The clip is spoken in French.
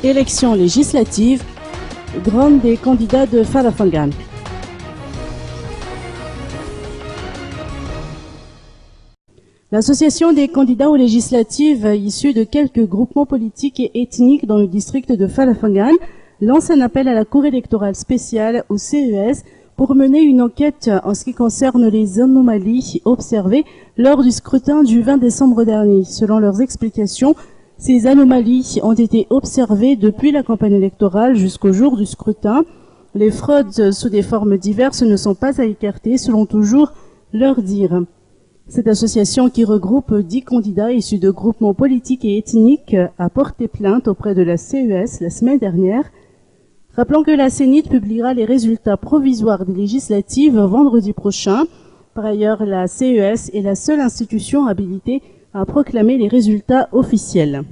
Élections législatives, grande des candidats de Falafangan. L'association des candidats aux législatives issus de quelques groupements politiques et ethniques dans le district de Falafangan lance un appel à la Cour électorale spéciale, au CES, pour mener une enquête en ce qui concerne les anomalies observées lors du scrutin du 20 décembre dernier. Selon leurs explications, ces anomalies ont été observées depuis la campagne électorale jusqu'au jour du scrutin. Les fraudes sous des formes diverses ne sont pas à écarter, selon toujours leur dire. Cette association, qui regroupe 10 candidats issus de groupements politiques et ethniques, a porté plainte auprès de la CES la semaine dernière. Rappelons que la CENIT publiera les résultats provisoires des législatives vendredi prochain. Par ailleurs, la CES est la seule institution habilitée à proclamer les résultats officiels.